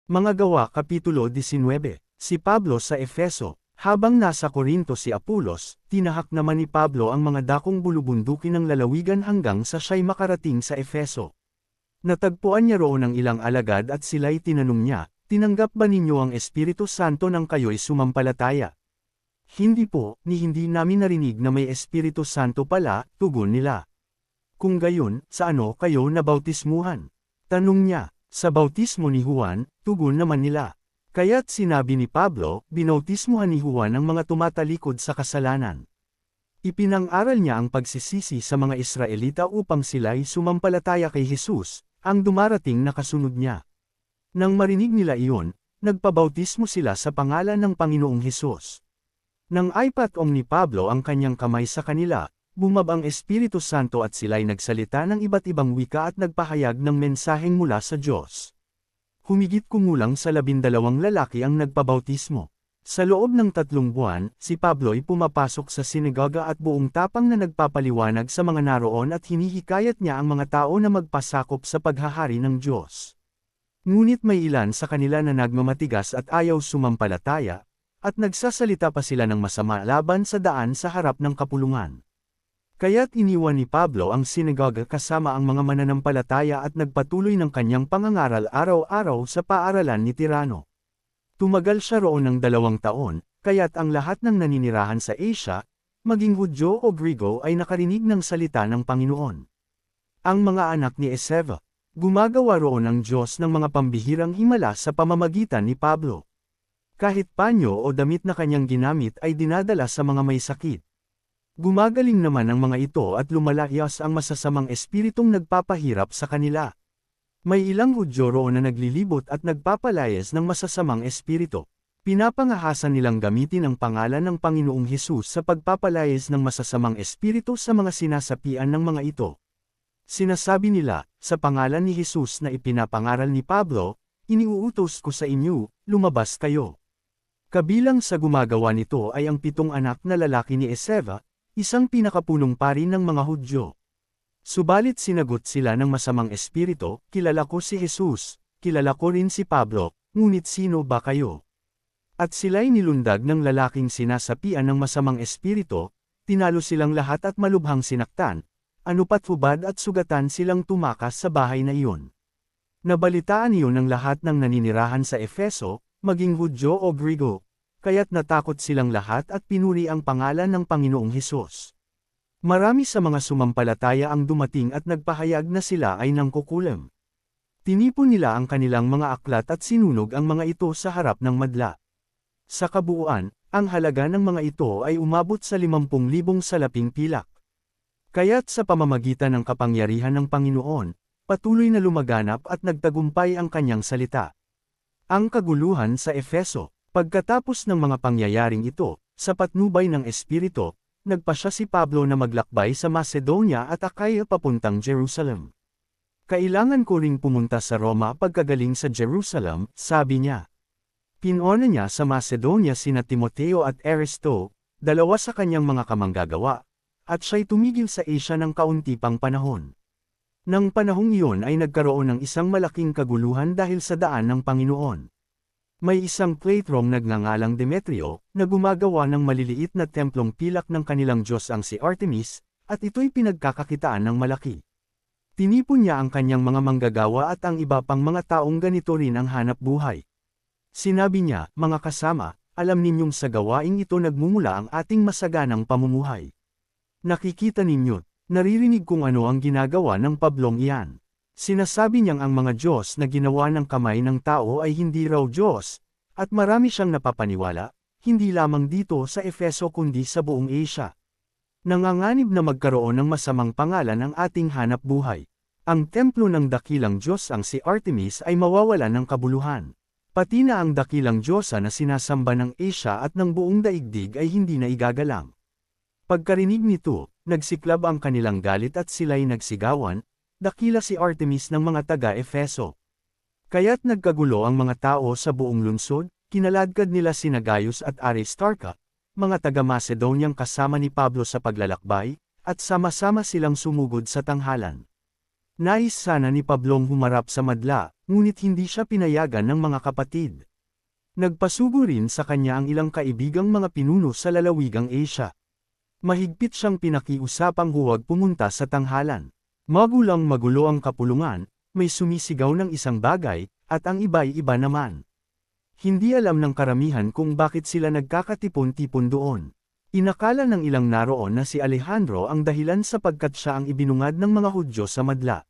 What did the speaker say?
Mga Gawa Kapitulo 19, si Pablo sa Efeso. Habang nasa Korinto si Apolos, tinahak naman ni Pablo ang mga dakong bulubundukin ng lalawigan hanggang sa siya'y makarating sa Efeso. Natagpuan niya roon ang ilang alagad at sila'y tinanong niya, "Tinanggap ba ninyo ang Espiritu Santo nang kayo'y sumampalataya?" "Hindi po, ni hindi namin narinig na may Espiritu Santo pala," tugon nila. "Kung gayon, sa ano kayo nabautismuhan?" tanong niya. "Sa bautismo ni Juan," tugon naman nila. Kaya't sinabi ni Pablo, binautismuhan ni Juan ang mga tumatalikod sa kasalanan. Ipinang-aral niya ang pagsisisi sa mga Israelita upang sila'y sumampalataya kay Jesus, ang dumarating na kasunod niya. Nang marinig nila iyon, nagpabautismo sila sa pangalan ng Panginoong Hesus. Nang aipatong ni Pablo ang kanyang kamay sa kanila, bumaba ang Espiritu Santo at sila'y nagsalita ng iba't ibang wika at nagpahayag ng mensaheng mula sa Diyos. Humigit kumulang sa 12 lalaki ang nagpabautismo. Sa loob ng 3 buwan, si Pablo'y pumapasok sa sinagoga at buong tapang na nagpapaliwanag sa mga naroon at hinihikayat niya ang mga tao na magpasakop sa paghahari ng Diyos. Ngunit may ilan sa kanila na nagmamatigas at ayaw sumampalataya, at nagsasalita pa sila ng masama laban sa daan sa harap ng kapulungan. Kaya't iniwan ni Pablo ang sinagoga kasama ang mga mananampalataya at nagpatuloy ng kanyang pangangaral araw-araw sa paaralan ni Tirano. Tumagal siya roon ng 2 taon, kaya't ang lahat ng naninirahan sa Asia, maging Hudyo o Grigo ay nakarinig ng salita ng Panginoon. Ang mga anak ni Eseva, gumagawa roon ng Diyos ng mga pambihirang himala sa pamamagitan ni Pablo. Kahit panyo o damit na kanyang ginamit ay dinadala sa mga may sakit. Gumagaling naman ang mga ito at lumalayas ang masasamang espiritong nagpapahirap sa kanila. May ilang Hudyo roon na naglilibot at nagpapalayas ng masasamang espiritu. Pinapangahasan nilang gamitin ang pangalan ng Panginoong Hesus sa pagpapalayas ng masasamang espiritu sa mga sinasapian ng mga ito. Sinasabi nila, "Sa pangalan ni Hesus na ipinapangaral ni Pablo, iniuutos ko sa inyo, lumabas kayo." Kabilang sa gumagawa nito ay ang 7 anak na lalaki ni Eseva, isang pinakapunong pari ng mga Hudyo. Subalit sinagot sila ng masamang espiritu, "Kilala ko si Jesus, kilala ko rin si Pablo, ngunit sino ba kayo?" At sila'y nilundag ng lalaking sinasapian ng masamang espiritu, tinalo silang lahat at malubhang sinaktan, anupat hubad at sugatan silang tumakas sa bahay na iyon. Nabalitaan iyon ng lahat ng naninirahan sa Efeso, maging Hudyo o Grigo. Kaya't natakot silang lahat at pinuri ang pangalan ng Panginoong Hesus. Marami sa mga sumampalataya ang dumating at nagpahayag na sila ay nangkukulam. Tinipon nila ang kanilang mga aklat at sinunog ang mga ito sa harap ng madla. Sa kabuuan, ang halaga ng mga ito ay umabot sa 50,000 salaping pilak. Kaya't sa pamamagitan ng kapangyarihan ng Panginoon, patuloy na lumaganap at nagtagumpay ang kanyang salita. Ang kaguluhan sa Efeso. Pagkatapos ng mga pangyayaring ito, sa patnubay ng Espiritu, nagpasya si Pablo na maglakbay sa Macedonia at Akaya papuntang Jerusalem. "Kailangan ko ring pumunta sa Roma pagkagaling sa Jerusalem," sabi niya. Pinuna niya sa Macedonia sina Timoteo at Aristo, 2 sa kanyang mga kamanggagawa, at siya'y tumigil sa Asia ng kaunti pang panahon. Nang panahong iyon ay nagkaroon ng isang malaking kaguluhan dahil sa daan ng Panginoon. May isang Platrong nagngangalang Demetrio, na gumagawa ng maliliit na templong pilak ng kanilang Diyos ang si Artemis, at ito'y pinagkakakitaan ng malaki. Tinipon niya ang kanyang mga manggagawa at ang iba pang mga taong ganito rin ang hanap buhay. Sinabi niya, "Mga kasama, alam ninyong sa gawaing ito nagmumula ang ating masaganang pamumuhay. Nakikita ninyo't, naririnig kung ano ang ginagawa ng Pablong iyan. Sinasabi niyang ang mga Diyos na ginawa ng kamay ng tao ay hindi raw Diyos, at marami siyang napapaniwala, hindi lamang dito sa Efeso kundi sa buong Asia. Nanganganib na magkaroon ng masamang pangalan ang ating hanap buhay. Ang templo ng dakilang Diyos ang si Artemis ay mawawala ng kabuluhan. Pati na ang dakilang Diyosa na sinasamba ng Asia at ng buong daigdig ay hindi na igagalang." Pagkarinig nito, nagsiklab ang kanilang galit at sila'y nagsigawan, "Dakila si Artemis ng mga taga-Efeso." Kaya't nagkagulo ang mga tao sa buong lungsod, kinaladkad nila sina Gaius at Aristarca, mga taga-Macedoniang kasama ni Pablo sa paglalakbay, at sama-sama silang sumugod sa tanghalan. Nais sana ni Pablong humarap sa madla, ngunit hindi siya pinayagan ng mga kapatid. Nagpasugo rin sa kanya ang ilang kaibigang mga pinuno sa lalawigang Asia. Mahigpit siyang pinakiusapang huwag pumunta sa tanghalan. Magulang magulo ang kapulungan, may sumisigaw ng isang bagay, at ang iba'y iba naman. Hindi alam ng karamihan kung bakit sila nagkakatipon-tipon doon. Inakala ng ilang naroon na si Alejandro ang dahilan sapagkat siya ang ibinungad ng mga Hudyo sa madla.